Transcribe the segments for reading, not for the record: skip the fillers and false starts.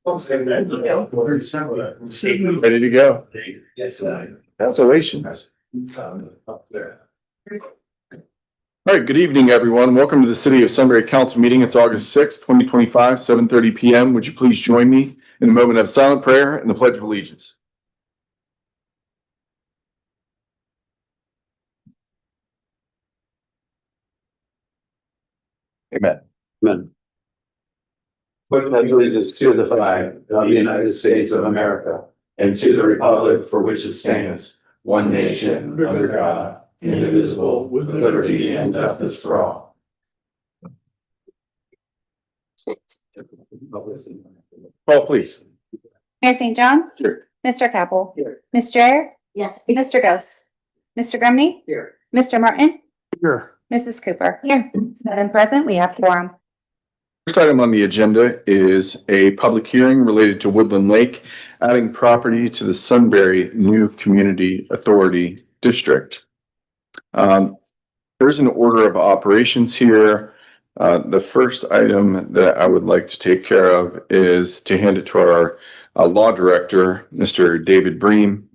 Ready to go. Congratulations. All right, good evening, everyone. Welcome to the City of Sunbury Council meeting. It's August 6th, 2025, 7:30 p.m. Would you please join me in a moment of silent prayer and the Pledge of Allegiance? Amen. Amen. Pledge allegiance to the flag of the United States of America and to the republic for which it stands, one nation, under God, indivisible, with liberty and justice for all. Paul, please. Mayor St. John. Here. Mr. Capel. Here. Ms. Strayer. Yes. Mr. Ghost. Mr. Grumney. Here. Mr. Martin. Here. Mrs. Cooper. Here. 7 present. We have quorum. First item on the agenda is a public hearing related to Woodland Lake, adding property to the Sunbury New Community Authority District. There's an order of operations here. The first item that I would like to take care of is to hand it to our law director, Mr. David Bream.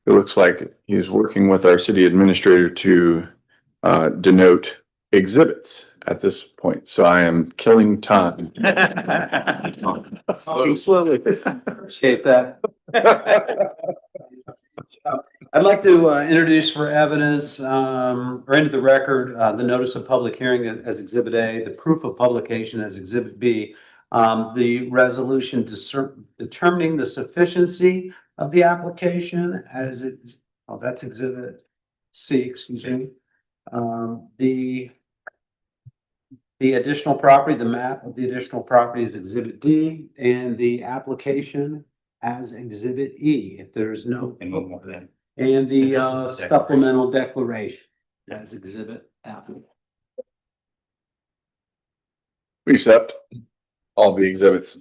It looks like he's working with our city administrator to denote exhibits at this point. So I am killing time. Slowly. Appreciate that. I'd like to introduce for evidence or into the record the notice of public hearing as Exhibit A, the proof of publication as Exhibit B, the resolution determining the sufficiency of the application as it's, oh, that's Exhibit C, excuse me. The additional property, the map of the additional property is Exhibit D, and the application as Exhibit E, if there's no. And the supplemental declaration as Exhibit F. We accept all the exhibits.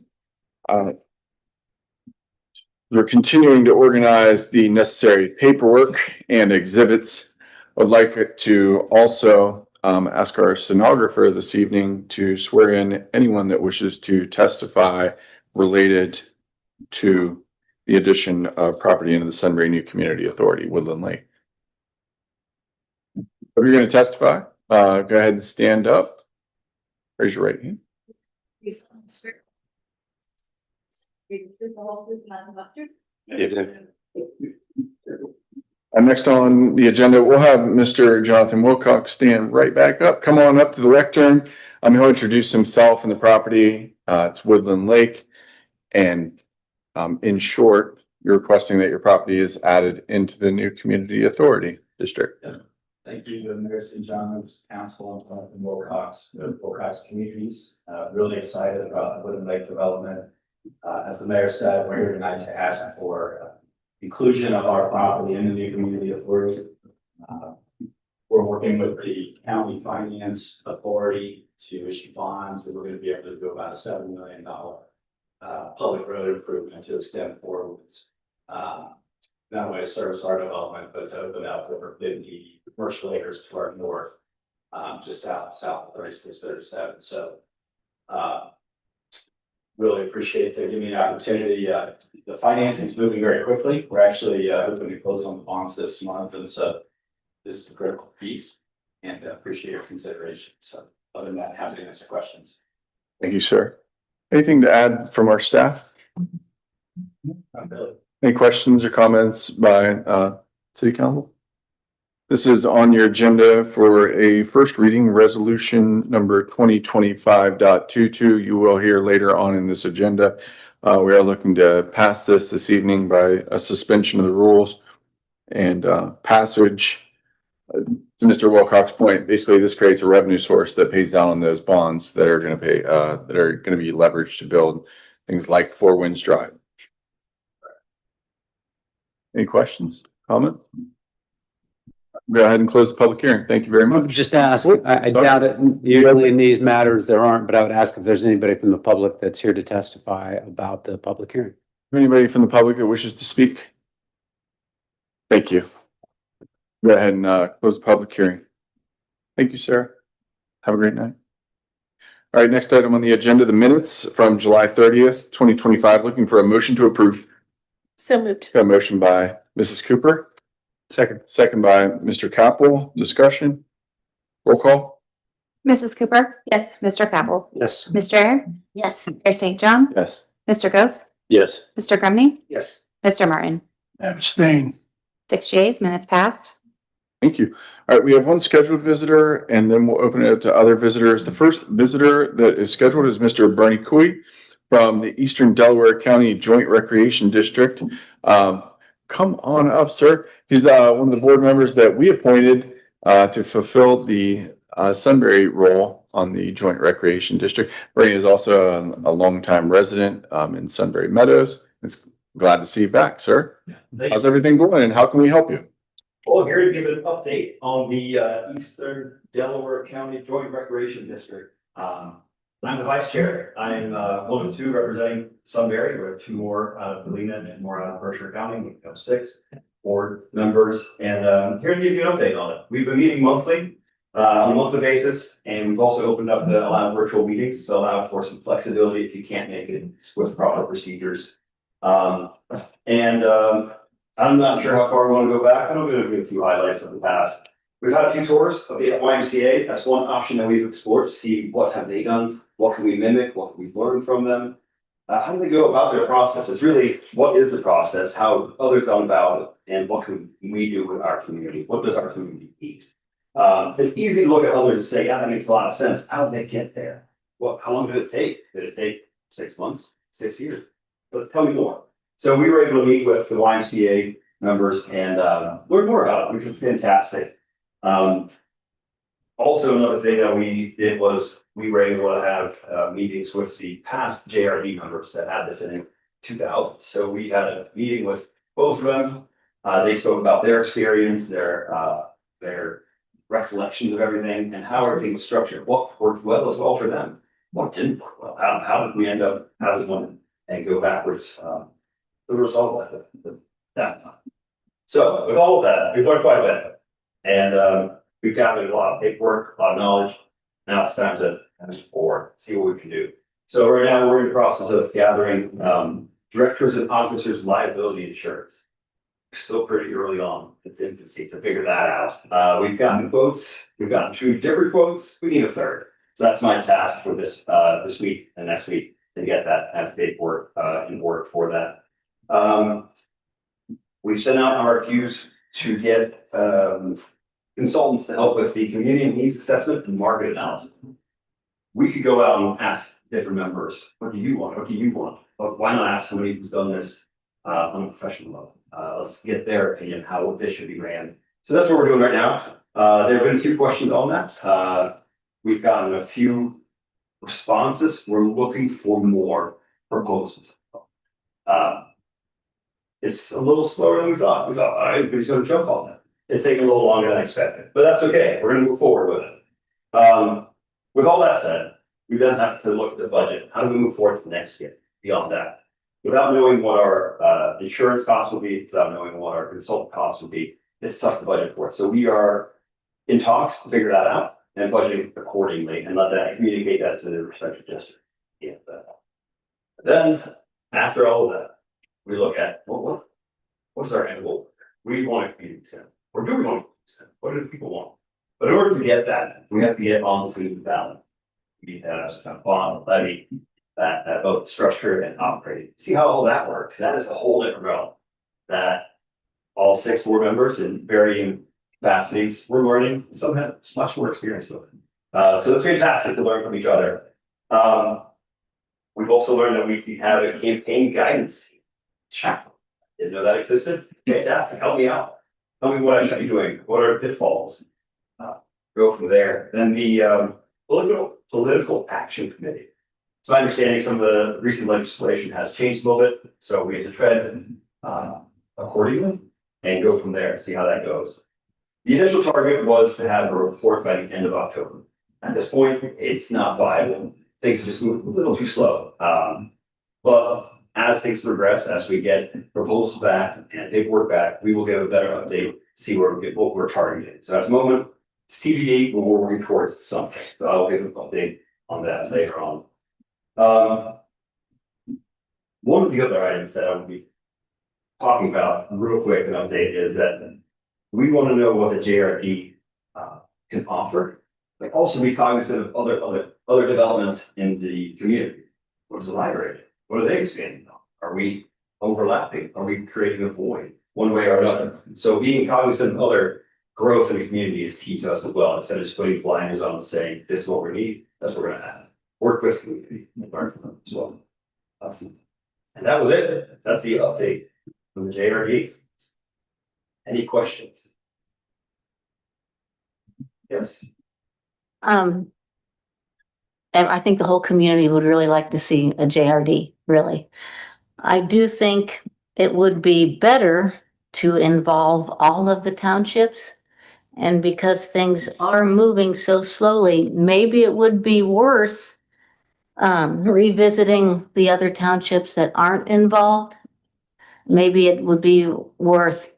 We're continuing to organize the necessary paperwork and exhibits. I would like to also ask our stenographer this evening to swear in anyone that wishes to testify related to the addition of property into the Sunbury New Community Authority, Woodland Lake. If you're going to testify, go ahead and stand up. Raise your right hand. Next on the agenda, we'll have Mr. Jonathan Wilcox stand right back up. Come on up to the lectern. He'll introduce himself and the property. It's Woodland Lake. And in short, you're requesting that your property is added into the New Community Authority District. Thank you, Mayor St. John's Council and Wilcox Communities. Really excited about the Woodland Lake development. As the mayor said, we're here tonight to ask for inclusion of our property in the New Community Authority. We're working with the County Finance Authority to issue bonds, and we're going to be able to do about a $7 million public road improvement to extend forwards. Not only to service our development, but to open up over 50 commercial acres to our north, just south of 3637. So really appreciate they giving me the opportunity. The financing is moving very quickly. We're actually hoping to close on the bonds this month, and so this is a critical piece. And appreciate your consideration. So other than that, happy to answer questions. Thank you, sir. Anything to add from our staff? Any questions or comments by City Council? This is on your agenda for a first reading, resolution number 2025.22. You will hear later on in this agenda. We are looking to pass this evening by a suspension of the rules and passage. To Mr. Wilcox's point, basically this creates a revenue source that pays down on those bonds that are going to pay, that are going to be leveraged to build things like Four Winds Drive. Any questions, comment? Go ahead and close the public hearing. Thank you very much. Just ask, I doubt it, usually in these matters there aren't, but I would ask if there's anybody from the public that's here to testify about the public hearing. Anybody from the public that wishes to speak? Thank you. Go ahead and close the public hearing. Thank you, Sarah. Have a great night. All right, next item on the agenda, the minutes from July 30th, 2025. Looking for a motion to approve. So moved. Got a motion by Mrs. Cooper. Second by Mr. Capel. Discussion? Roll call? Mrs. Cooper? Yes. Mr. Capel? Yes. Mr. Ayers? Yes. Mayor St. John? Yes. Mr. Ghost? Yes. Mr. Grumney? Yes. Mr. Martin? Abstain. 6 yeas, minutes passed. Thank you. All right, we have one scheduled visitor and then we'll open it up to other visitors. The first visitor that is scheduled is Mr. Bernie Cooey from the Eastern Delaware County Joint Recreation District. Come on up, sir. He's one of the board members that we appointed to fulfill the Sunbury role on the Joint Recreation District. Bernie is also a longtime resident in Sunbury Meadows. It's glad to see you back, sir. How's everything going and how can we help you? Well, I'm here to give an update on the Eastern Delaware County Joint Recreation District. I'm the vice chair. I'm one of two representing Sunbury. We have two more out of Galena and more out of Berkshire County. We have 6 board members, and I'm here to give you an update on it. We've been meeting monthly on a monthly basis, and we've also opened up to allow virtual meetings to allow for some flexibility if you can't make it with proper procedures. I'm not sure how far we want to go back. I'm going to give a few highlights of the past. We've had a few tours of the YMCA. That's one option that we've explored to see what have they done, what can we mimic, what can we learn from them. How do they go about their process? It's really what is the process, how others gone about it, and what can we do with our community? What does our community need? It's easy to look at others and say, yeah, that makes a lot of sense. How did they get there? How long did it take? Did it take 6 months, 6 years? But tell me more. So we were able to meet with the YMCA members and learn more about it, which was fantastic. Also, another thing that we did was we were able to have meetings with the past JRD members that had this in 2000. So we had a meeting with both of them. They spoke about their experience, their recollections of everything, and how everything was structured. What worked well as well for them? What didn't work well? How did we end up? How does one and go backwards? The result of that time. So with all of that, we've learned quite a bit, and we've gathered a lot of paperwork, a lot of knowledge. Now it's time to move forward, see what we can do. So right now we're in the process of gathering directors and officers liability insurance. We're still pretty early on, it's infancy to figure that out. We've gotten quotes, we've gotten 2 different quotes, we need a third. So that's my task for this week and next week to get that paperwork in order for that. We've sent out RFQs to get consultants to help with the community needs assessment and market analysis. We could go out and ask different members, what do you want? What do you want? But why not ask somebody who's done this on a professional level? Let's get their opinion, how this should be ran. So that's what we're doing right now. There have been a few questions on that. We've gotten a few responses. We're looking for more proposals. It's a little slower than we thought. We thought, all right, we're going to jump on that. It's taking a little longer than expected, but that's okay. We're going to move forward with it. With all that said, we doesn't have to look at the budget. How do we move forward to the next year beyond that? Without knowing what our insurance costs will be, without knowing what our consultant costs will be, it's tough to budget for it. So we are in talks to figure that out and budgeting accordingly and let that communicate that to the respective district. Yeah. Then after all of that, we look at what's our end goal? We want a community center. Or do we want a community center? What do people want? But in order to get that, we have to get onto the ballot. We need that as a bond levy that both structured and operated. See how all that works. That is a whole different realm. That all 6 board members in varying capacities we're learning. Some have much more experience with it. So it's fantastic to learn from each other. We've also learned that we have a campaign guidance team. Didn't know that existed. Fantastic. Help me out. Tell me what I should be doing. What are pitfalls? Go from there. Then the political action committee. So my understanding, some of the recent legislation has changed a little bit. So we have to tread accordingly and go from there. See how that goes. The initial target was to have a report by the end of October. At this point, it's not viable. Things are just moving a little too slow. But as things progress, as we get proposals back and paperwork back, we will give a better update, see what we're targeting. So at the moment, it's TBD, but we're working towards something. So I'll give an update on that later on. One of the other items that I would be talking about real quick, an update, is that we want to know what the JRD can offer, but also be cognizant of other developments in the community. What is the library? What are they expanding on? Are we overlapping? Are we creating a void one way or another? So being cognizant of other growth in the community is key to us as well. Instead of just putting blinders on and saying, this is what we need, that's what we're gonna have. Work with the community and learn from them as well. And that was it. That's the update from the JRD. Any questions? Yes. And I think the whole community would really like to see a JRD, really. I do think it would be better to involve all of the townships. And because things are moving so slowly, maybe it would be worth revisiting the other townships that aren't involved. Maybe it would be worth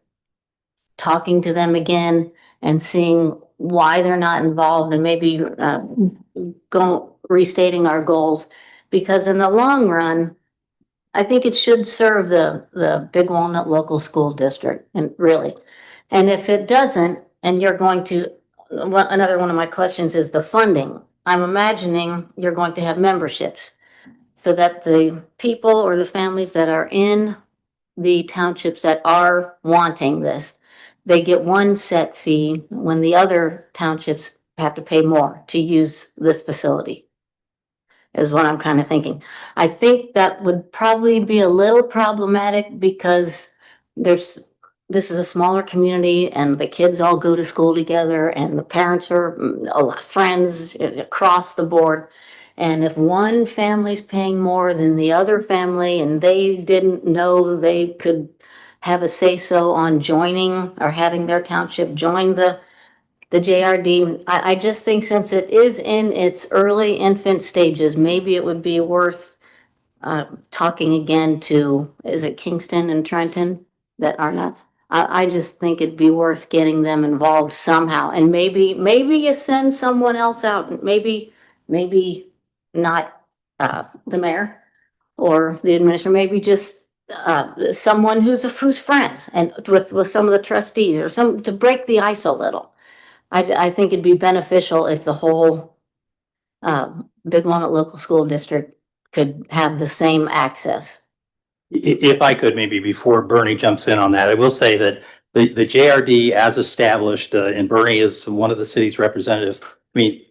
talking to them again and seeing why they're not involved, and maybe restating our goals. Because in the long run, I think it should serve the Big Walnut Local School District, and really. And if it doesn't, and you're going to, another one of my questions is the funding. I'm imagining you're going to have memberships so that the people or the families that are in the townships that are wanting this, they get one set fee when the other townships have to pay more to use this facility, is what I'm kind of thinking. I think that would probably be a little problematic because this is a smaller community and the kids all go to school together and the parents are a lot of friends across the board. And if one family's paying more than the other family and they didn't know they could have a say-so on joining or having their township join the JRD, I just think since it is in its early infant stages, maybe it would be worth talking again to, is it Kingston and Trenton that are not? I just think it'd be worth getting them involved somehow. And maybe you send someone else out, maybe not the mayor or the administrator, maybe just someone who's friends and with some of the trustees or some to break the ice a little. I think it'd be beneficial if the whole Big Walnut Local School District could have the same access. If I could, maybe before Bernie jumps in on that, I will say that the JRD as established, and Bernie is one of the city's representatives. I mean,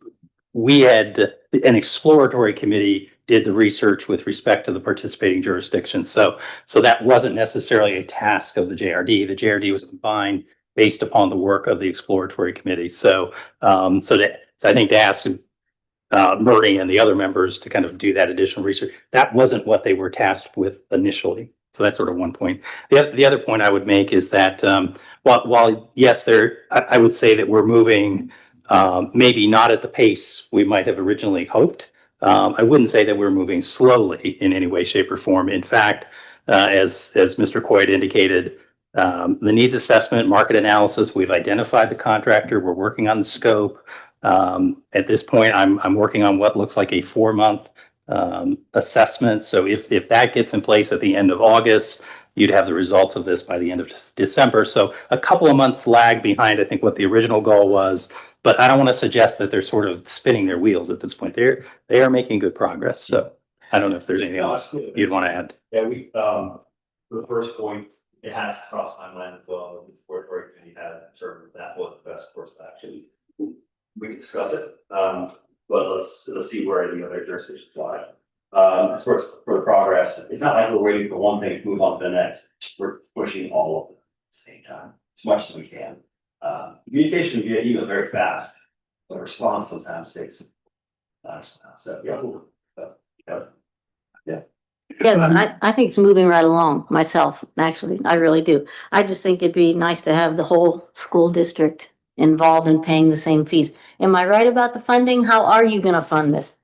we had an exploratory committee did the research with respect to the participating jurisdictions. So that wasn't necessarily a task of the JRD. The JRD was combined based upon the work of the exploratory committee. So I think to ask Bernie and the other members to kind of do that additional research, that wasn't what they were tasked with initially. So that's sort of one point. The other point I would make is that while yes, I would say that we're moving maybe not at the pace we might have originally hoped. I wouldn't say that we're moving slowly in any way, shape, or form. In fact, as Mr. Coyd indicated, the needs assessment, market analysis, we've identified the contractor, we're working on the scope. At this point, I'm working on what looks like a 4-month assessment. So if that gets in place at the end of August, you'd have the results of this by the end of December. So a couple of months lag behind, I think, what the original goal was. But I don't want to suggest that they're sort of spinning their wheels at this point. They are making good progress. So I don't know if there's anything else you'd want to add. Yeah, the first point, it has crossed my mind as well. The exploratory committee had determined that was the best course of action. We can discuss it, but let's see where the other jurisdictions lie. As far as for the progress, it's not like we're waiting for one thing to move on to the next. We're pushing all of them at the same time, as much as we can. Communication via email is very fast, but response sometimes takes time. So yeah. Yeah, I think it's moving right along myself, actually. I really do. I just think it'd be nice to have the whole school district involved in paying the same fees. Am I right about the funding? How are you going to fund this?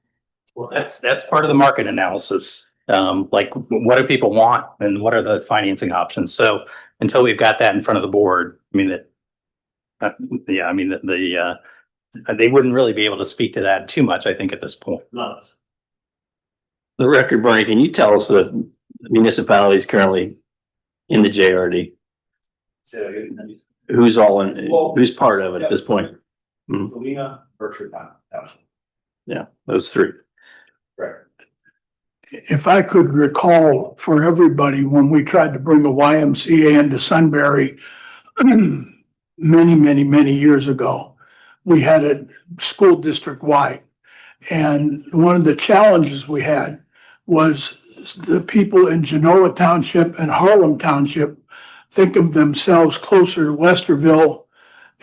Well, that's part of the market analysis. Like what do people want and what are the financing options? So until we've got that in front of the board, I mean, they wouldn't really be able to speak to that too much, I think, at this point. Nuts. The record, Bernie, can you tell us the municipalities currently in the JRD? So, Who's all in, who's part of it at this point? Galena, Berkshire Township. Yeah, those three. Right. If I could recall for everybody, when we tried to bring a YMCA into Sunbury many years ago, we had a school district wide. And one of the challenges we had was the people in Genoa Township and Harlem Township think of themselves closer to Westerville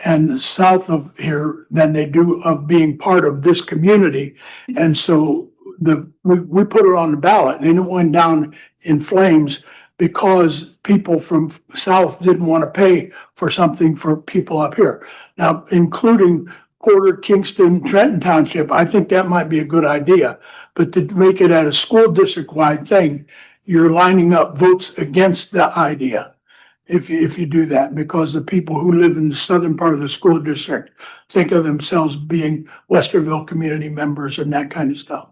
and south of here than they do of being part of this community. And so we put it on the ballot and it went down in flames because people from south didn't want to pay for something for people up here. Now, including Porter, Kingston, Trenton Township, I think that might be a good idea. But to make it at a school district wide thing, you're lining up votes against the idea. If you do that, because the people who live in the southern part of the school district think of themselves being Westerville community members and that kind of stuff.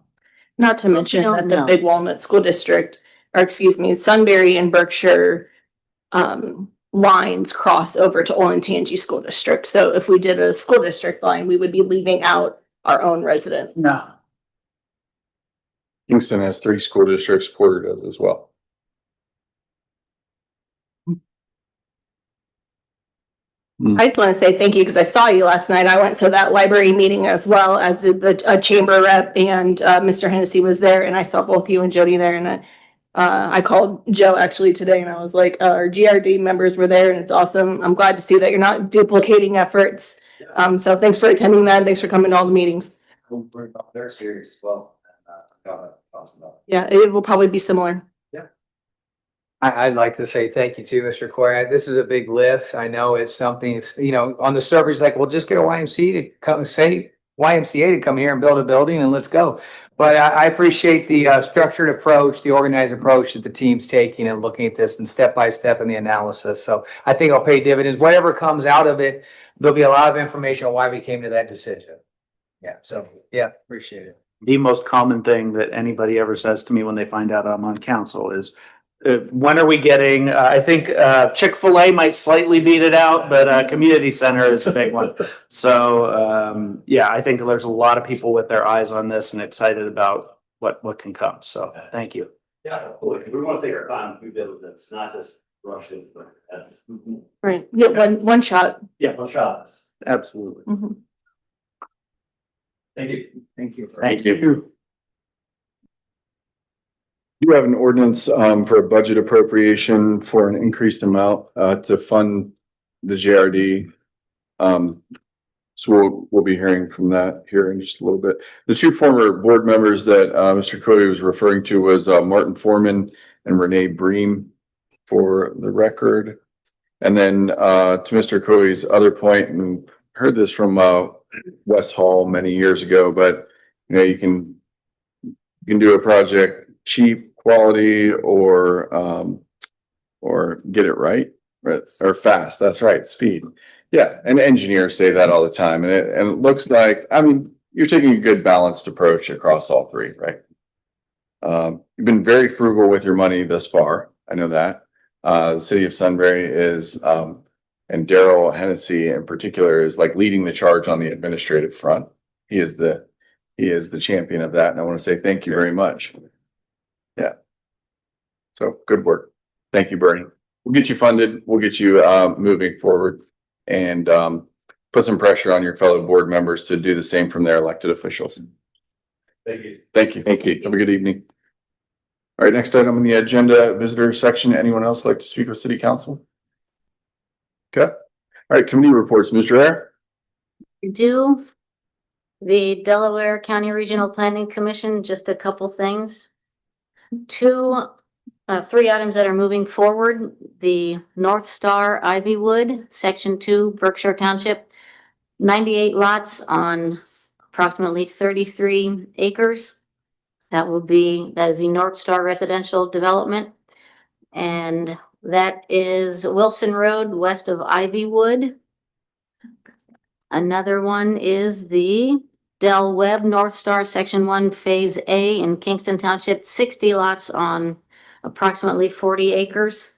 Not to mention don't that the know. Big Walnut School District, or excuse me, Sunbury and Berkshire lines cross over to Olentangy School District. So if we did a school district line, we would be leaving out our own residents. No. Kingston has 3 school districts, Porter does as well. I just want to say thank you because I saw you last night. I went to that library meeting as well as the chamber rep and Mr. Hennessy was there and I saw both you and Jody there and I called Joe actually today and I was like, our GRD members were there and it's awesome. I'm glad to see that you're not duplicating efforts. So thanks for attending that. Thanks for coming to all the meetings. We're very serious as well. Awesome. Yeah, it will probably be similar. I'd like to say thank you to Mr. Coy. This is a big lift. I know it's something, it's, you know, on the surface, like, well, just get a YMCA to come here and build a building and let's go. But I appreciate the structured approach, the organized approach that the team's taking and looking at this and step by step in the analysis. So I think it'll pay dividends. Whatever comes out of it, there'll be a lot of information on why we came to that decision. Yeah, so, yeah, appreciate it. The most common thing that anybody ever says to me when they find out I'm on council is, when are we getting, I think Chick-fil-A might slightly beat it out, but community center is a big one. So yeah, I think there's a lot of people with their eyes on this and excited about what can come. So thank you. Yeah, we want to take our time, we build this, not just rush it, but that's. Right. Get one shot. Yeah, no shots. Absolutely. Mhm. Thank you. Thank you. Thank you. You have an ordinance for a budget appropriation for an increased amount to fund the JRD. So we'll be hearing from that here in just a little bit. The 2 former board members that Mr. Cody was referring to was Martin Foreman and Renee Bream for the record. And then to Mr. Cody's other point, and heard this from West Hall many years ago, but you know, you can do a project cheap, quality, or get it right, or fast. That's right, speed. Yeah, and engineers say that all the time, and it looks like, I mean, you're taking a good balanced approach across all 3, right? You've been very frugal with your money thus far. I know that. The city of Sunbury is, and Daryl Hennessy in particular is like leading the charge on the administrative front. He is the champion of that, and I want to say thank you very much. Yeah. So good work. Thank you, Bernie. We'll get you funded. We'll get you moving forward and put some pressure on your fellow board members to do the same from their elected officials. Thank you. Thank you. Thank you. Have a good evening. All right, next item on the agenda, visitor section. Anyone else like to speak with city council? Okay. All right, committee reports. Ms. Dreher? Do the Delaware County Regional Planning Commission, just a couple things. 3 items that are moving forward. The North Star Ivywood, Section 2, Berkshire Township, 98 lots on approximately 33 acres. That is the North Star Residential Development. And that is Wilson Road west of Ivywood. Another one is the Del Webb North Star Section 1 Phase A in Kingston Township, 60 lots on approximately 40 acres.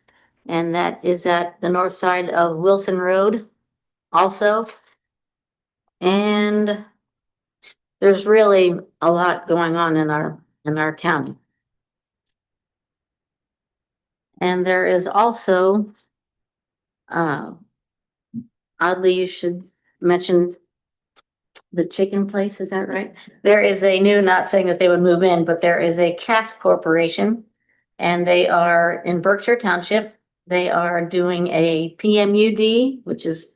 And that is at the north side of Wilson Road also. And there's really a lot going on in our county. And there is also, oddly, you should mention the chicken place, is that right? There is a new, not saying that they would move in, but there is a Cass Corporation, and they are in Berkshire Township. They are doing a PMUD, which is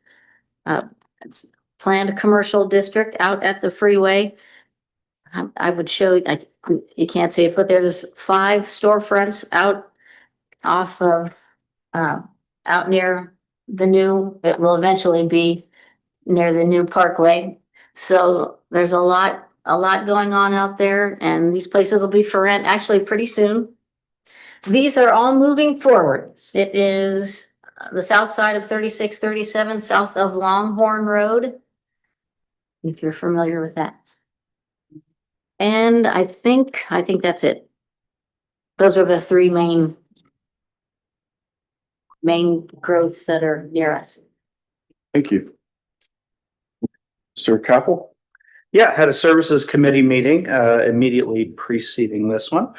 it's planned commercial district out at the freeway. I would show you can't see it, but there's 5 storefronts out off of out near the new. It will eventually be near the new Parkway. So there's a lot going on out there, and these places will be for rent actually pretty soon. These are all moving forward. It is the south side of 3637, south of Longhorn Road, if you're familiar with that. And I think that's it. Those are the 3 main growths that are near us. Thank you. Mr. Capel? Yeah, had a services committee meeting immediately preceding this one.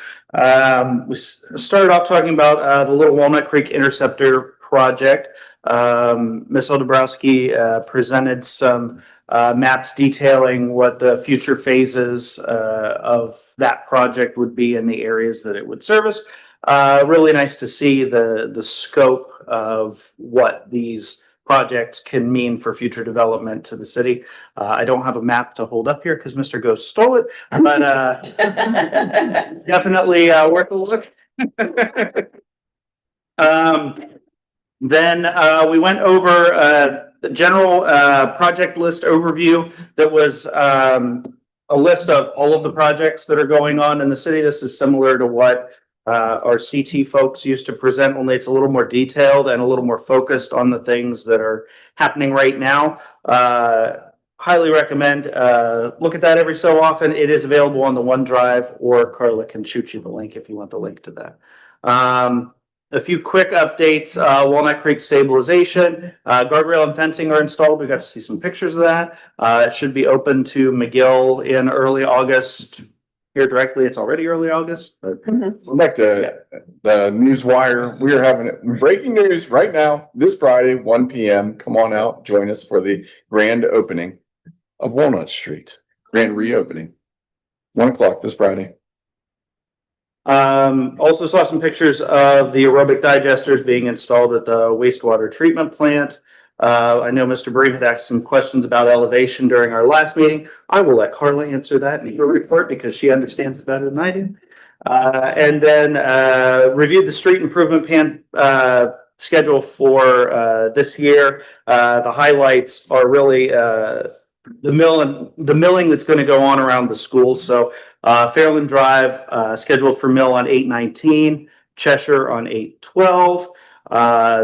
We started off talking about the Little Walnut Creek Interceptor project. Ms. Odebrowski presented some maps detailing what the future phases of that project would be in the areas that it would service. Really nice to see the scope of what these projects can mean for future development to the city. I don't have a map to hold up here because Mr. Ghost stole it, but definitely worth a look. Then we went over the general project list overview that was a list of all of the projects that are going on in the city. This is similar to what our CT folks used to present, only it's a little more detailed and a little more focused on the things that are happening right now. Highly recommend look at that every so often. It is available on the OneDrive, or Carla can shoot you the link if you want the link to that. A few quick updates. Walnut Creek stabilization, guardrail and fencing are installed. We got to see some pictures of that. It should be open to McGill in early August. Here directly, it's already early August. But Back to the Newswire. We are having breaking news right now. This Friday, 1 p.m. Come on out, join us for the grand opening of Walnut Street. Grand reopening. 1 o'clock this Friday. Also saw some pictures of the aerobic digesters being installed at the wastewater treatment plant. I know Mr. Bream had asked some questions about elevation during our last meeting. I will let Carla answer that in her report because she understands it better than I do. And then reviewed the street improvement plan schedule for this year. The highlights are really the milling that's going to go on around the schools. So Fairland Drive scheduled for mill on 8/19, Cheshire on 8/12.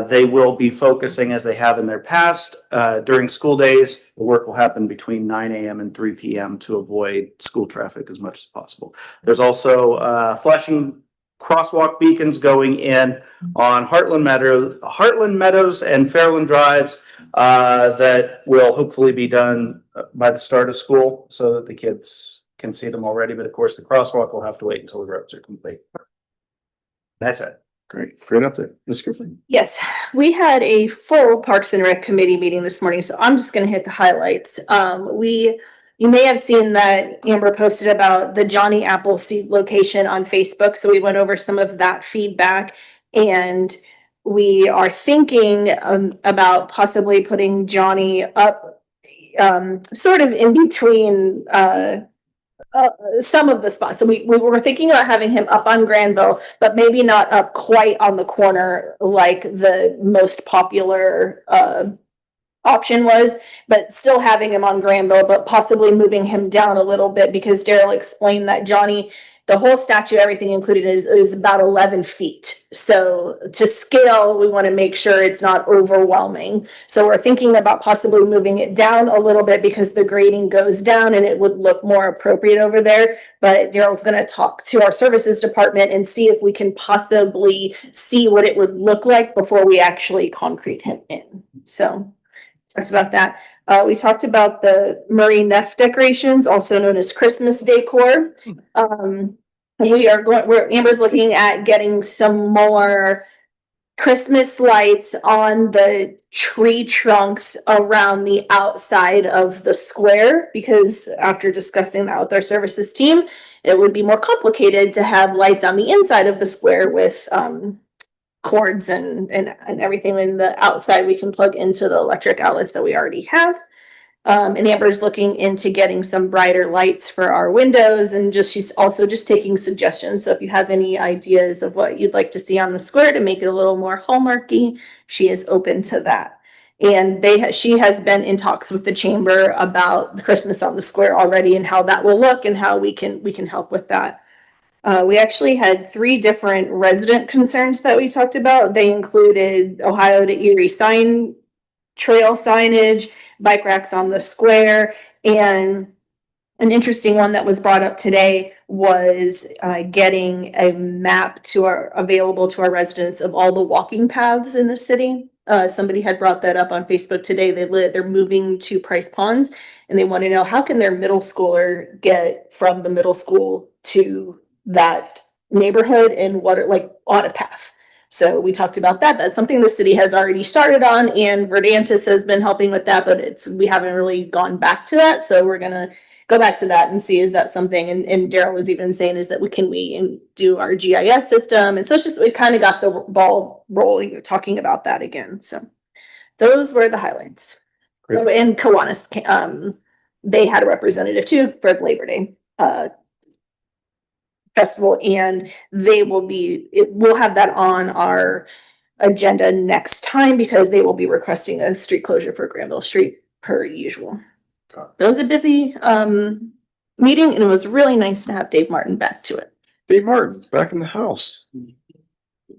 They will be focusing, as they have in their past, during school days. The work will happen between 9 a.m. and 3 p.m. to avoid school traffic as much as possible. There's also flashing crosswalk beacons going in on Heartland Meadows and Fairland Drives that will hopefully be done by the start of school so that the kids can see them already. But of course, the crosswalk will have to wait until the roads are complete. That's it. Great update. Ms. Griffin. Yes, we had a full Parks and Rec committee meeting this morning, so I'm just gonna hit the highlights. You may have seen that Amber posted about the Johnny Appleseed location on Facebook, so we went over some of that feedback, and we are thinking about possibly putting Johnny up sort of in between some of the spots. So we were thinking about having him up on Granville, but maybe not up quite on the corner like the most popular option was, but still having him on Granville, but possibly moving him down a little bit because Daryl explained that Johnny, the whole statue, everything included is about 11 feet. So to scale, we want to make sure it's not overwhelming. So we're thinking about possibly moving it down a little bit because the grading goes down and it would look more appropriate over there. But Daryl's going to talk to our services department and see if we can possibly see what it would look like before we actually concrete him in. So talked about that. We talked about the Murray Neff decorations, also known as Christmas decor. Amber's looking at getting some more Christmas lights on the tree trunks around the outside of the square, because after discussing that with our services team, it would be more complicated to have lights on the inside of the square with cords and everything in the outside we can plug into the electric outlets that we already have. And Amber's looking into getting some brighter lights for our windows, and she's also just taking suggestions. So if you have any ideas of what you'd like to see on the square to make it a little more hallmarky, she is open to that. And she has been in talks with the chamber about the Christmas on the square already and how that will look and how we can help with that. We actually had 3 different resident concerns that we talked about. They included Ohio to Erie sign trail signage, bike racks on the square, and an interesting one that was brought up today was getting a map available to our residents of all the walking paths in the city. Somebody had brought that up on Facebook today. They're moving to Price Ponds, and they want to know how can their middle schooler get from the middle school to that neighborhood and what are like on a path. So we talked about that. That's something the city has already started on, and Verdantis has been helping with that, but we haven't really gone back to that. So we're gonna go back to that and see, is that something? And Daryl was even saying, is that we do our GIS system? And so it's just, we kind of got the ball rolling, talking about that again. So those were the highlights. Great. And Kiwanis, they had a representative too for the Labor Day festival, and we'll have that on our agenda next time because they will be requesting a street closure for Granville Street per usual. It was a busy meeting, and it was really nice to have Dave Martin back to it. Dave Martin, back in the house.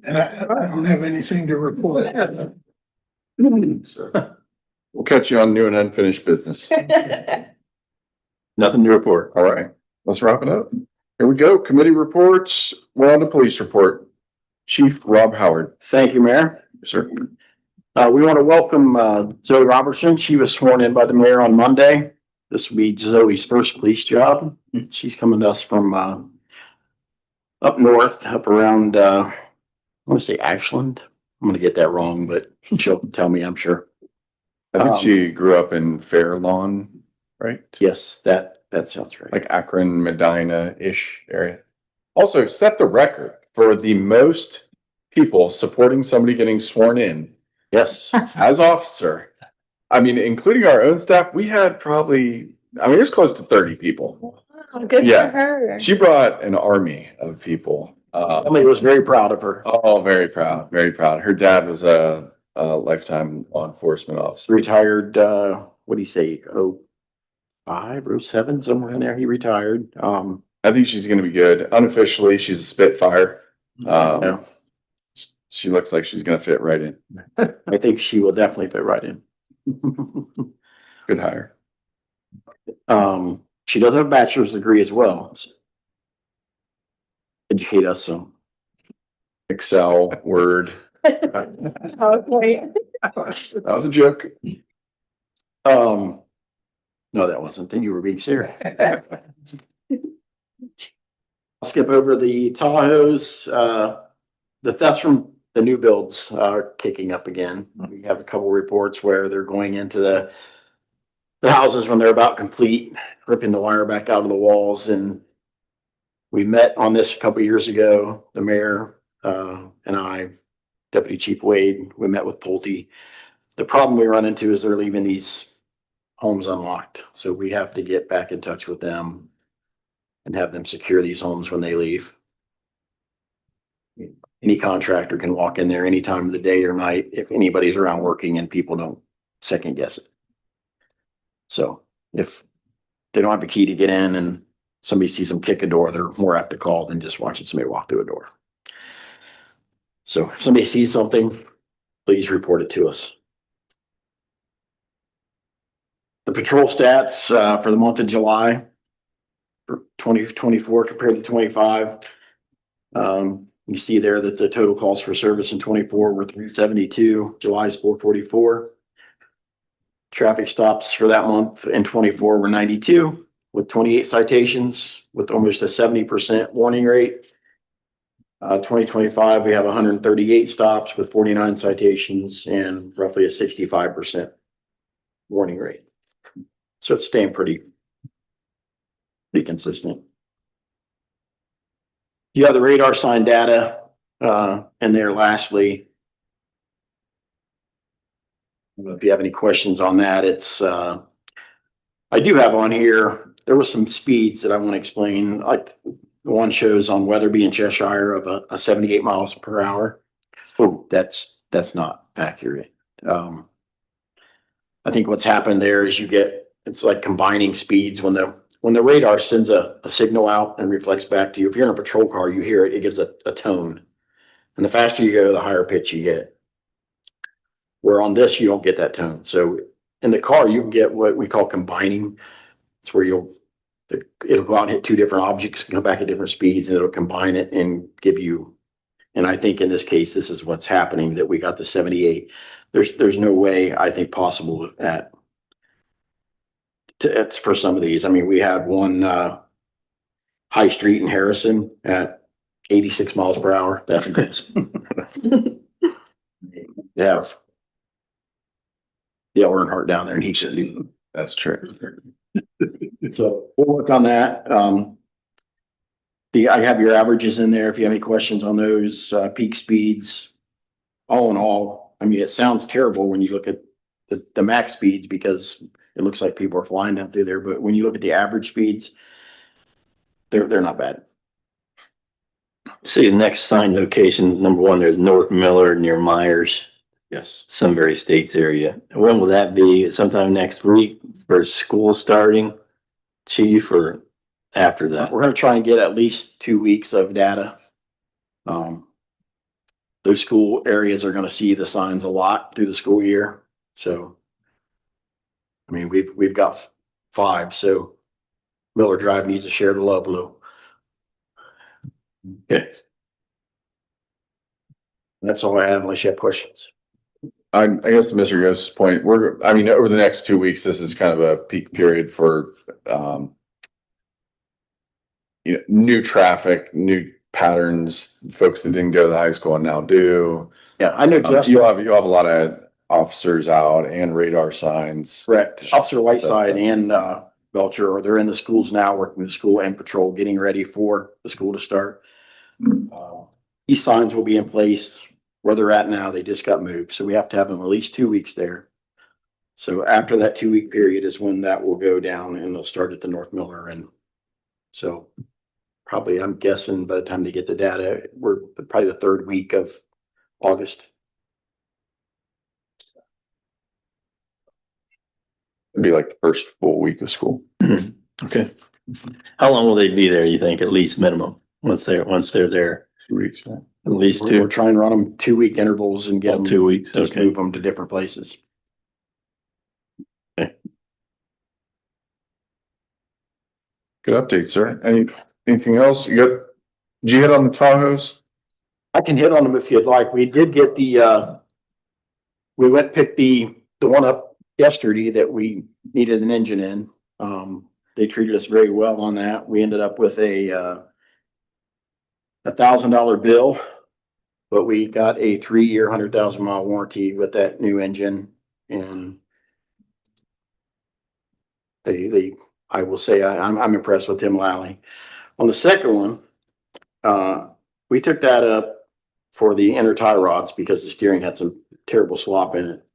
And I don't have anything to report. We'll catch you on new and unfinished business. Nothing to report. All right, let's wrap it up. Here we go. Committee reports. We're on the police report. Chief Rob Howard. Thank you, Mayor. Sir. We want to welcome Zoe Robertson. She was sworn in by the mayor on Monday. This will be Zoe's first police job. She's coming to us from up north, up around, I want to say Ashland. I'm going to get that wrong, but she'll tell me, I'm sure. I think she grew up in Fairlawn, right? Yes, that sounds right. Like Akron, Medina-ish area. Also set the record for the most people supporting somebody getting sworn in Yes. as officer. I mean, including our own staff, we had probably, it was close to 30 people. Oh, good Yeah. for her. She brought an army of people. Emily was very proud of her. Oh, very proud, very proud. Her dad was a lifetime law enforcement officer. Retired, what do you say, 05 or 07, somewhere in there. He retired. I think she's gonna be good. Unofficially, she's a Spitfire. Yeah. She looks like she's gonna fit right in. I think she will definitely fit right in. Good hire. She does have a bachelor's degree as well. Educate us some. Excel, Word. Okay. That was a joke. No, that wasn't. Then you were being serious. I'll skip over the Tahoes. The thefts from the new builds are kicking up again. We have a couple reports where they're going into the houses when they're about complete, ripping the wire back out of the walls. And we met on this a couple years ago, the mayor and I, Deputy Chief Wade, we met with Pulte. The problem we run into is they're leaving these homes unlocked. So we have to get back in touch with them and have them secure these homes when they leave. Any contractor can walk in there any time of the day or night if anybody's around working and people don't second guess it. So if they don't have a key to get in and somebody sees them kick a door, they're more apt to call than just watching somebody walk through a door. So if somebody sees something, please report it to us. The patrol stats for the month of July for 2024 compared to 25. You see there that the total calls for service in 24 were 372. July's 444. Traffic stops for that month in 24 were 92 with 28 citations with almost a 70% warning rate. 2025, we have 138 stops with 49 citations and roughly a 65% warning rate. So it's staying pretty consistent. You have the radar sign data, and there lastly, I don't know if you have any questions on that. It's, I do have on here, there was some speeds that I want to explain. Like the one shows on Weatherby and Cheshire of a 78 miles per hour. Oh, that's not accurate. I think what's happened there is it's like combining speeds when the radar sends a signal out and reflects back to you. If you're in a patrol car, you hear it, it gives a tone. And the faster you go, the higher pitch you get. Where on this, you don't get that tone. So in the car, you can get what we call combining. It's where it'll go out and hit two different objects, come back at different speeds, and it'll combine it and give you. And I think in this case, this is what's happening, that we got the 78. There's no way, I think, possible it's for some of these. I mean, we had one High Street in Harrison at 86 miles per hour. That's impressive. Yeah. Yeah, Earnhardt down there, and he should. That's true. So we'll work on that. I have your averages in there. If you have any questions on those, peak speeds, all in all, I mean, it sounds terrible when you look at the max speeds because it looks like people are flying down through there. But when you look at the average speeds, they're not bad. See, the next sign location, number one, there's North Miller near Myers, Yes. Sunbury Estates area. When will that be? Sometime next week for school starting, chief, or after that? We're gonna try and get at least 2 weeks of data. Those school areas are gonna see the signs a lot through the school year. So, I mean, we've got 5, so Miller Drive needs to share the love, Lou. Okay. That's all I have unless you have questions. I guess to Mr. Yost's point, over the next 2 weeks, this is kind of a peak period for, new traffic, new patterns, folks that didn't go to the high school and now do. Yeah, I know Justin. You'll have a lot of officers out and radar signs. Correct. Officer Whiteside and Belcher, they're in the schools now, working the school and patrol, getting ready for the school to start. These signs will be in place where they're at now. They just got moved. So we have to have them at least 2 weeks there. So after that 2 week period is when that will go down and they'll start at the North Miller. And so probably, I'm guessing by the time they get the data, we're probably the 3rd week of August. It'd be like the first full week of school. Okay. How long will they be there, you think, at least minimum, once they're there? 2 weeks, right? At least We're 2, trying to run them 2 week intervals and get them 2 weeks, just okay. move them to different places. Good update, sir. Anything else? Did you hit on the Tahoes? I can hit on them if you'd like. We did get we went and picked the one up yesterday that we needed an engine in. They treated us very well on that. We ended up with a $1,000 bill, but we got a 3-year, 100,000 mile warranty with that new engine. And I will say, I'm impressed with Tim Lally. On the second one, we took that up for the inner tie rods because the steering had some terrible slop in it.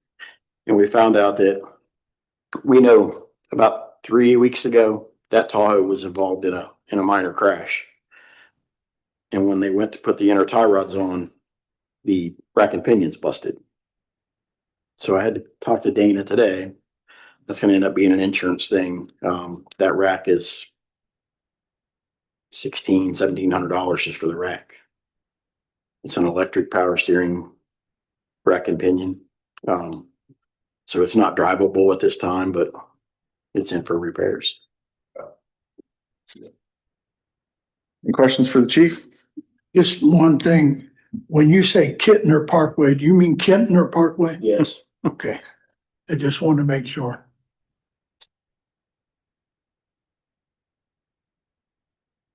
And we found out that we know about 3 weeks ago that Tahoe was involved in a minor crash. And when they went to put the inner tie rods on, the rack and pinions busted. So I had to talk to Dana today. That's going to end up being an insurance thing. That rack is $1,700 just for the rack. It's an electric power steering rack and pinion. So it's not drivable at this time, but it's in for repairs. Any questions for the chief? Just one thing, when you say Kittner Parkway, do you mean Kittner Parkway? Yes. Okay, I just wanted to make sure.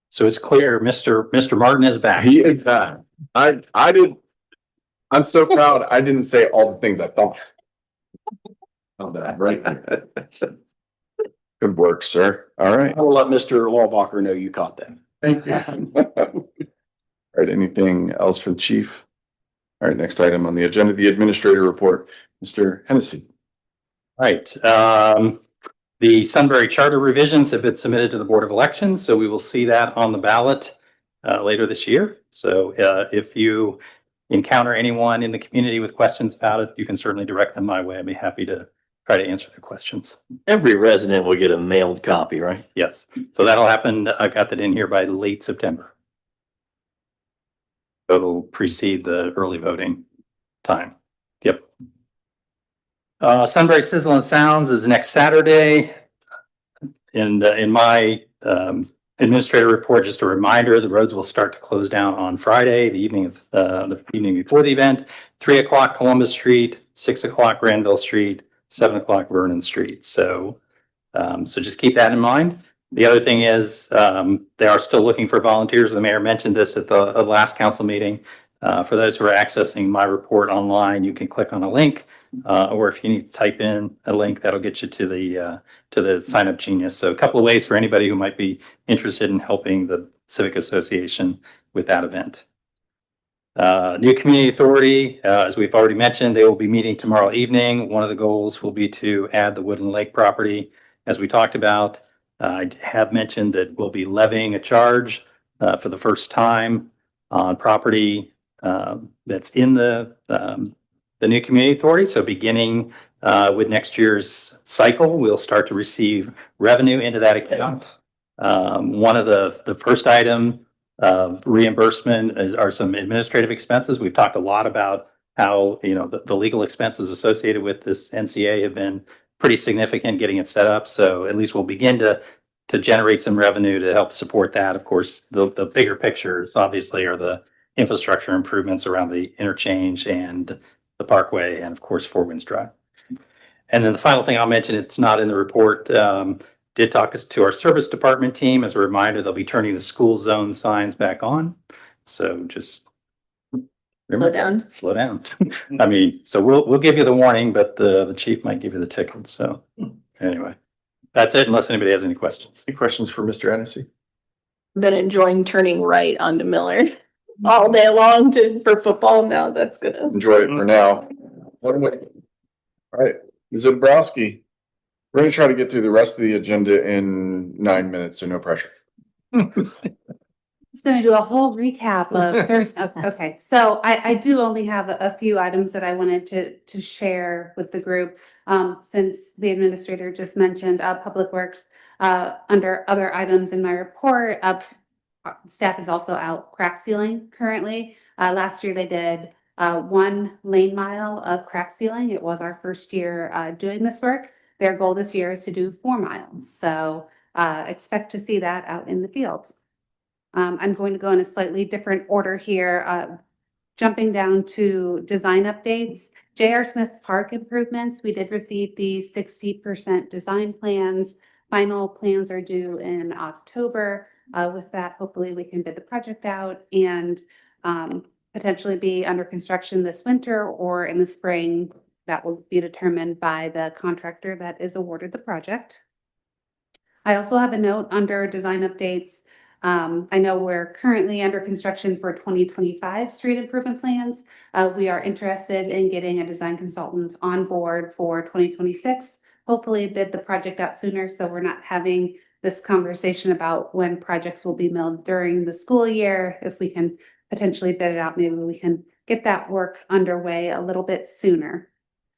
So it's clear, Mr. Martin is back. He is back. I'm so proud. I didn't say all the things I thought. Right. Good work, sir. All right. I will let Mr. Lawbacher know you caught that. Thank you. All right, anything else for the chief? All right, next item on the agenda, the administrator report, Mr. Hennessy. Right, the Sunbury Charter revisions have been submitted to the Board of Elections, so we will see that on the ballot later this year. So if you encounter anyone in the community with questions about it, you can certainly direct them my way. I'd be happy to try to answer their questions. Every resident will get a mailed copy, right? Yes, so that'll happen. I got that in here by late September. It'll precede the early voting time. Yep. Sunbury Sizzle and Sounds is next Saturday. And in my administrator report, just a reminder, the roads will start to close down on Friday, the evening before the event, 3 o'clock Columbus Street, 6 o'clock Granville Street, 7 o'clock Vernon Street. So just keep that in mind. The other thing is they are still looking for volunteers. The mayor mentioned this at the last council meeting. For those who are accessing my report online, you can click on a link, or if you need to type in a link, that'll get you to the Sign Up Genius. So a couple of ways for anybody who might be interested in helping the Civic Association with that event. New Community Authority, as we've already mentioned, they will be meeting tomorrow evening. One of the goals will be to add the Woodland Lake property, as we talked about. I have mentioned that we'll be levying a charge for the first time on property that's in the New Community Authority. So beginning with next year's cycle, we'll start to receive revenue into that account. One of the first item of reimbursement are some administrative expenses. We've talked a lot about how, you know, the legal expenses associated with this NCA have been pretty significant getting it set up. So at least we'll begin to generate some revenue to help support that. Of course, the bigger pictures obviously are the infrastructure improvements around the interchange and the parkway, and of course, Four Winds Drive. And then the final thing I'll mention, it's not in the report, did talk us to our service department team. As a reminder, they'll be turning the school zone signs back on. So just remember, slow down. I mean, so we'll give you the warning, but the chief might give you the ticket. So anyway, that's it, unless anybody has any questions. Any questions for Mr. Hennessy? Been enjoying turning right onto Millard all day long for football. Now that's gonna Enjoy it for now. All right, Ms. Obrowski, we're gonna try to get through the rest of the agenda in 9 minutes, so no pressure. Just gonna do a whole recap of Thursday. Okay, so I do only have a few items that I wanted to share with the group. Since the administrator just mentioned Public Works, under other items in my report, staff is also out crack sealing currently. Last year they did 1 lane mile of crack sealing. It was our first year doing this work. Their goal this year is to do 4 miles. So expect to see that out in the fields. I'm going to go in a slightly different order here. Jumping down to design updates, J.R. Smith Park improvements. We did receive the 60% design plans. Final plans are due in October. With that, hopefully we can bid the project out and potentially be under construction this winter or in the spring. That will be determined by the contractor that is awarded the project. I also have a note under design updates. I know we're currently under construction for 2025 street improvement plans. We are interested in getting a design consultant on board for 2026. Hopefully bid the project out sooner so we're not having this conversation about when projects will be milled during the school year. If we can potentially bid it out, maybe we can get that work underway a little bit sooner.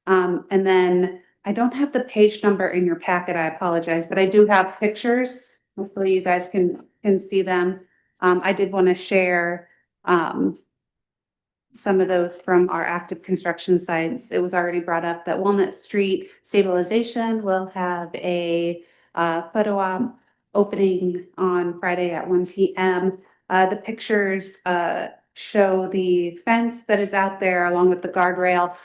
And then I don't have the page number in your packet, I apologize, but I do have pictures. Hopefully you guys can can see them. I did want to share some of those from our active construction sites. It was already brought up that Walnut Street Stabilization will have a photo op opening on Friday at 1 p.m. The pictures show the fence that is out there along with the guardrail.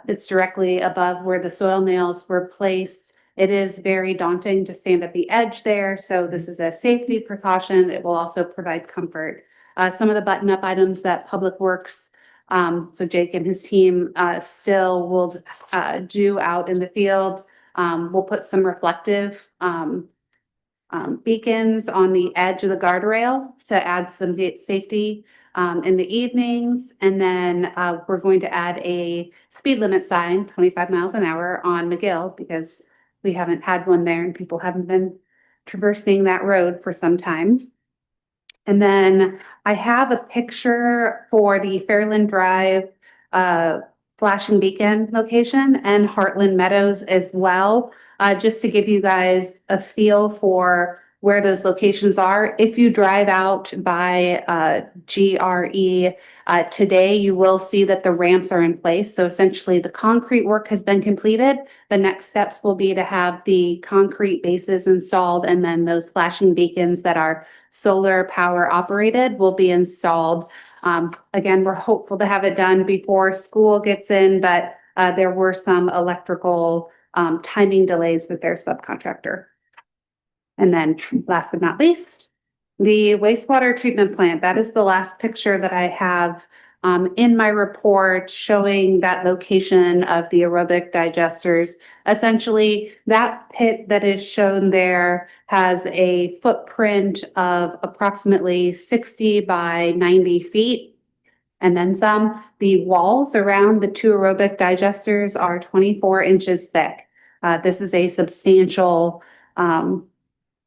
It's directly above where the soil nails were placed. It is very daunting to stand at the edge there, so this is a safety precaution. It will also provide comfort. Some of the button-up items that Public Works, so Jake and his team still will do out in the field. We'll put some reflective beacons on the edge of the guardrail to add some safety in the evenings. And then we're going to add a speed limit sign, 25 miles an hour on McGill, because we haven't had one there and people haven't been traversing that road for some time. And then I have a picture for the Fairland Drive flashing beacon location and Heartland Meadows as well, just to give you guys a feel for where those locations are. If you drive out by GRE today, you will see that the ramps are in place. So essentially the concrete work has been completed. The next steps will be to have the concrete bases installed, and then those flashing beacons that are solar power operated will be installed. Again, we're hopeful to have it done before school gets in, but there were some electrical timing delays with their subcontractor. And then last but not least, the wastewater treatment plant. That is the last picture that I have in my report showing that location of the aerobic digesters. Essentially, that pit that is shown there has a footprint of approximately 60 by 90 feet. And then some. The walls around the two aerobic digesters are 24 inches thick. This is a substantial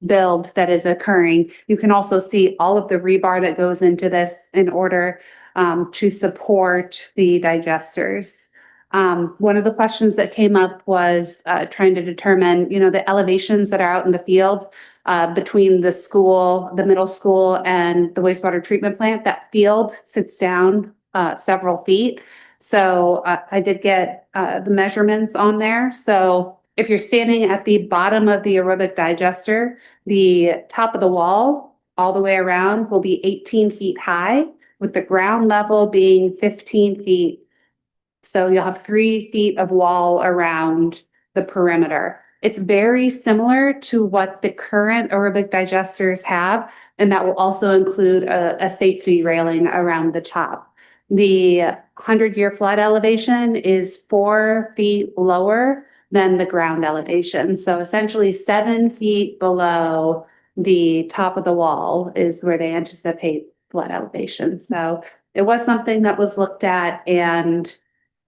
build that is occurring. You can also see all of the rebar that goes into this in order to support the digesters. One of the questions that came up was trying to determine, the elevations that are out in the field between the school, the middle school, and the wastewater treatment plant. That field sits down several feet. So I did get the measurements on there. So if you're standing at the bottom of the aerobic digester, the top of the wall all the way around will be 18 feet high, with the ground level being 15 feet. So you'll have 3 feet of wall around the perimeter. It's very similar to what the current aerobic digesters have, and that will also include a safety railing around the top. The 100-year flood elevation is 4 feet lower than the ground elevation. So essentially 7 feet below the top of the wall is where they anticipate flood elevation. So it was something that was looked at, and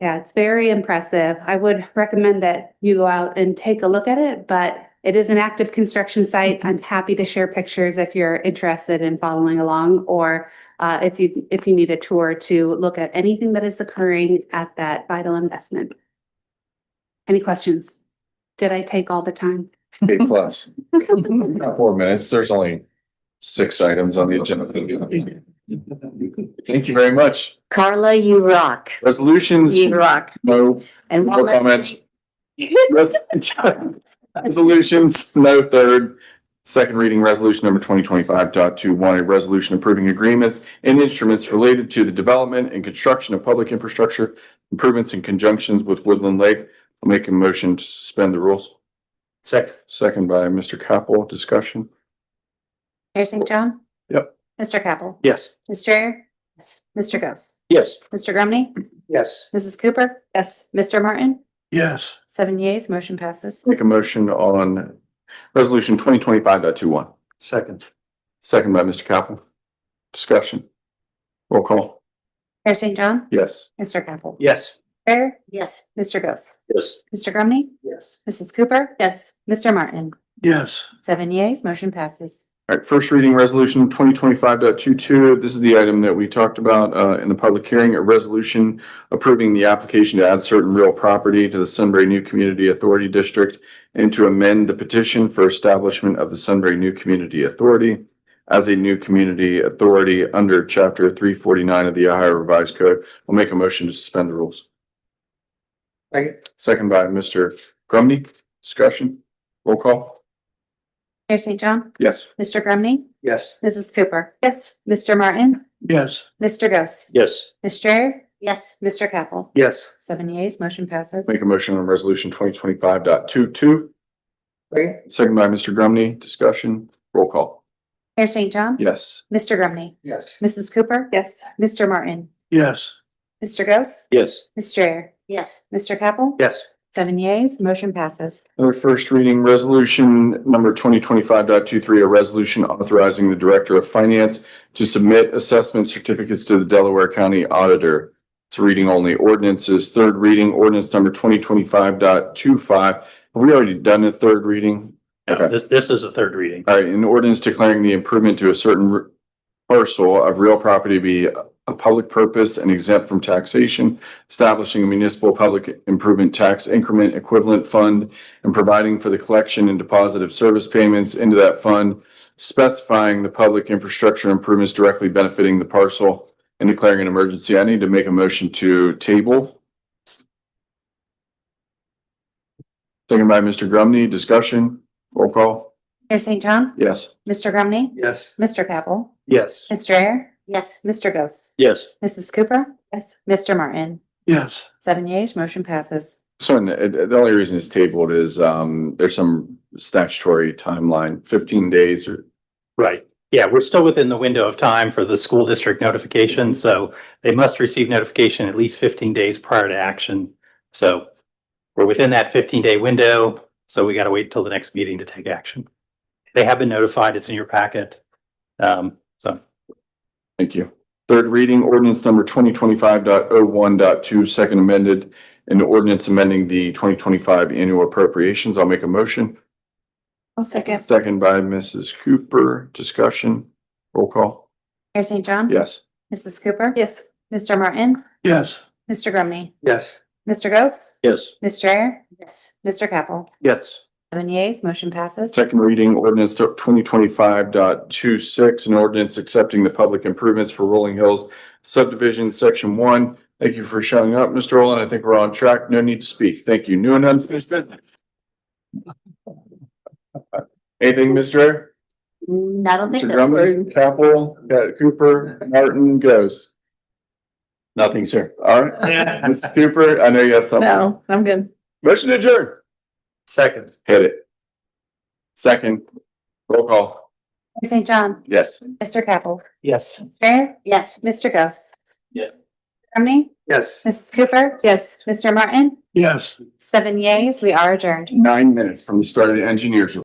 yeah, it's very impressive. I would recommend that you go out and take a look at it, but it is an active construction site. I'm happy to share pictures if you're interested in following along, or if you need a tour to look at anything that is occurring at that vital investment. Any questions? Did I take all the time? A plus. Not 4 minutes. There's only 6 items on the agenda. Thank you very much. Carla, you rock. Resolutions, You rock. no And more Walnut comments. Street. Resolutions, no third. Second reading resolution number 2025.21, a resolution approving agreements and instruments related to the development and construction of public infrastructure improvements in conjunctions with Woodland Lake. I'll make a motion to suspend the rules. Second by Mr. Capel. Discussion. Mayor St. John? Yep. Mr. Capel? Yes. Ms. Strayer? Yes. Mr. Ghost? Yes. Mr. Grumney? Yes. Mrs. Cooper? Yes. Mr. Martin? Yes. 7 yeas, motion passes. Make a motion on resolution 2025.21. Second. Second by Mr. Capel. Discussion. Roll call. Mayor St. John? Yes. Mr. Capel? Yes. Strayer? Yes. Mr. Ghost? Yes. Mr. Grumney? Yes. Mrs. Cooper? Yes. Mr. Martin? Yes. 7 yeas, motion passes. All right, first reading resolution 2025.22. This is the item that we talked about in the public hearing, a resolution approving the application to add certain real property to the Sunbury New Community Authority District and to amend the petition for establishment of the Sunbury New Community Authority. as a new community authority under chapter 349 of the Ohio Revised Code. We'll make a motion to suspend the rules. Second by Mr. Grumney. Discussion. Roll call. Mayor St. John, Yes. Mr. Grumney, Yes. Mrs. Cooper. Yes. Mr. Martin, Yes. Mr. Ghost, Yes. Ms. Strayer, Yes. Mr. Capel. Yes. 7 yeas, motion passes. Make a motion on resolution 2025.22. Second. Second by Mr. Grumney. Discussion. Roll call. Mayor St. John, Yes. Mr. Grumney, Yes. Mrs. Cooper. Yes. Mr. Martin, Yes. Mr. Ghost, Yes. Ms. Strayer, Yes. Mr. Capel. Yes. 7 yeas, motion passes. Our first reading resolution number 2025.23, a resolution authorizing the Director of Finance to submit assessment certificates to the Delaware County Auditor. It's reading only. Ordinances, third reading, ordinance number 2025.25. Have we already done a third reading? No, this is a third reading. All right, an ordinance declaring the improvement to a certain parcel of real property be a public purpose and exempt from taxation, establishing a municipal public improvement tax increment equivalent fund, and providing for the collection and deposit of service payments into that fund, specifying the public infrastructure improvements directly benefiting the parcel, and declaring an emergency. I need to make a motion to table. Second by Mr. Grumney. Discussion. Roll call. Mayor St. John, Yes. Mr. Grumney, Yes. Mr. Capel, Yes. Ms. Strayer, Yes. Mr. Ghost, Yes. Mrs. Cooper. Yes. Mr. Martin, Yes. 7 yeas, motion passes. So the only reason it's tabled is there's some statutory timeline, 15 days or Right. Yeah, we're still within the window of time for the school district notification, so they must receive notification at least 15 days prior to action. So we're within that 15-day window, so we got to wait till the next meeting to take action. They have been notified. It's in your packet. So Thank you. Third reading ordinance number 2025.01.2, second amended, and ordinance amending the 2025 annual appropriations. I'll make a motion. I'll second. Second by Mrs. Cooper. Discussion. Roll call. Mayor St. John. Yes. Mrs. Cooper. Yes. Mr. Martin, Yes. Mr. Grumney, Yes. Mr. Ghost, Yes. Ms. Strayer, Yes. Mr. Capel. Yes. 7 yeas, motion passes. Second reading ordinance 2025.26, an ordinance accepting the public improvements for Rolling Hills subdivision, section 1. Thank you for showing up, Mr. Olin. I think we're on track. No need to speak. Thank you. New and unfinished business. Anything, Mr. Air? I don't think Mr. that. Grumley, Capel, Cooper, Martin, Goes. Nothing, sir. All right. Mrs. Cooper, I know you have something. No, I'm good. Motion to adjourn. Second. Hit it. Second. Roll call. Mayor St. John, Yes. Mr. Capel, Yes. Strayer, Yes. Mr. Ghost. Yes. Grumney, Yes. Mrs. Cooper. Yes. Mr. Martin, Yes. 7 yeas, we are adjourned. 9 minutes from the start of the engineers report.